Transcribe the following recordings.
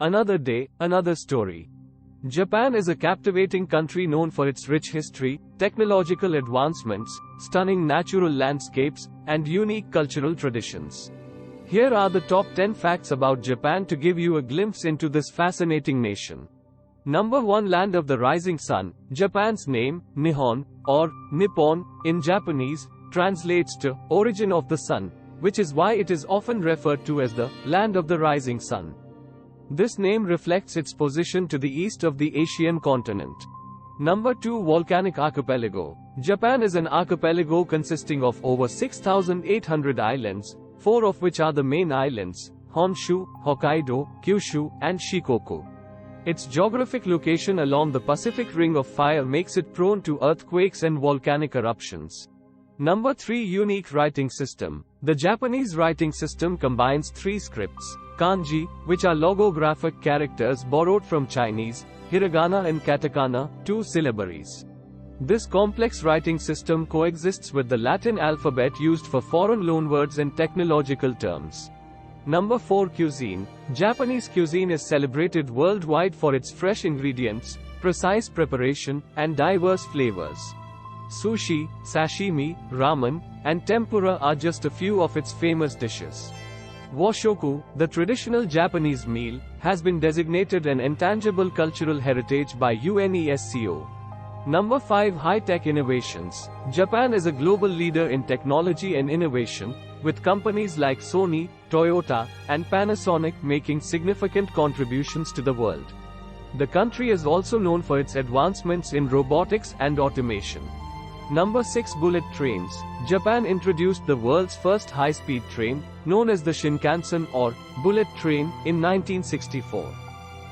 Another day, another story. Japan is a captivating country known for its rich history, technological advancements, stunning natural landscapes, and unique cultural traditions. Here are the top 10 facts about Japan to give you a glimpse into this fascinating nation. Number 1. Land of the Rising Sun. Japan's name, Nihon, or Nippon, in Japanese, translates to origin of the sun, which is why it is often referred to as the land of the rising sun. This name reflects its position to the east of the Asian continent. Number 2. Volcanic Archipelago. Japan is an archipelago consisting of over 6,800 islands, 4 of which are the main islands, Honshu, Hokkaido, Kyushu, and Shikoku. Its geographic location along the Pacific Ring of Fire makes it prone to earthquakes and volcanic eruptions. Number 3. Unique writing system. The Japanese writing system combines 3 scripts: kanji, which are logographic characters borrowed from Chinese, hiragana and katakana, 2 syllabaries. This complex writing system coexists with the Latin alphabet used for foreign loanwords and technological terms. Number 4. Cuisine. Japanese cuisine is celebrated worldwide for its fresh ingredients, precise preparation, and diverse flavors. Sushi, sashimi, ramen, and tempura are just a few of its famous dishes. Washoku, the traditional Japanese meal, has been designated an intangible cultural heritage by UNESCO. Number 5. High-tech innovations. Japan is a global leader in technology and innovation, with companies like Sony, Toyota, and Panasonic making significant contributions to the world. The country is also known for its advancements in robotics and automation. Number 6. Bullet trains. Japan introduced the world's first high-speed train, known as the Shinkansen or bullet train, in 1964.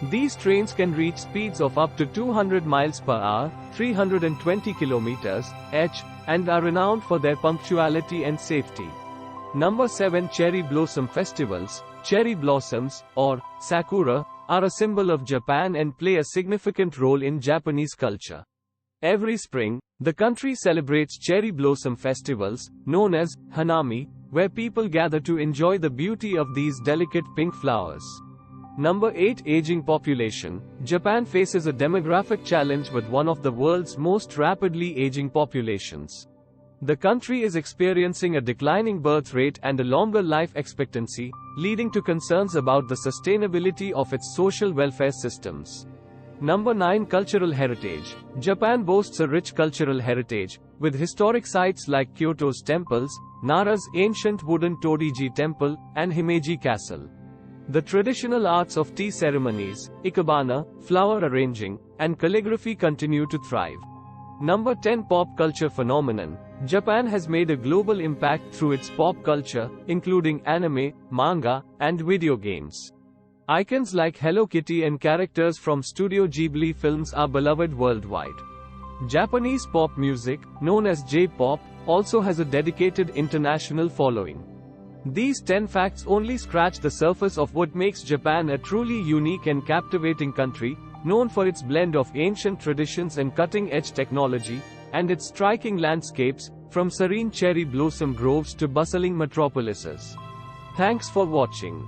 These trains can reach speeds of up to 200 miles per hour, 320 kilometers h, and are renowned for their punctuality and safety. Number 7. Cherry blossom festivals. Cherry blossoms, or sakura, are a symbol of Japan and play a significant role in Japanese culture. Every spring, the country celebrates cherry blossom festivals, known as hanami, where people gather to enjoy the beauty of these delicate pink flowers. Number 8. Aging population. Japan faces a demographic challenge with one of the world's most rapidly aging populations. The country is experiencing a declining birth rate and a longer life expectancy, leading to concerns about the sustainability of its social welfare systems. Number 9. Cultural heritage. Japan boasts a rich cultural heritage, with historic sites like Kyoto's temples, Nara's ancient wooden Todiji temple, and Himeji Castle. The traditional arts of tea ceremonies, ikebana, flower arranging, and calligraphy continue to thrive. Number 10. Pop culture phenomenon. Japan has made a global impact through its pop culture, including anime, manga, and video games. Icons like Hello Kitty and characters from Studio Ghibli films are beloved worldwide. Japanese pop music, known as J-pop, also has a dedicated international following. These 10 facts only scratch the surface of what makes Japan a truly unique and captivating country, known for its blend of ancient traditions and cutting-edge technology, and its striking landscapes, from serene cherry blossom groves to bustling metropolises. Thanks for watching.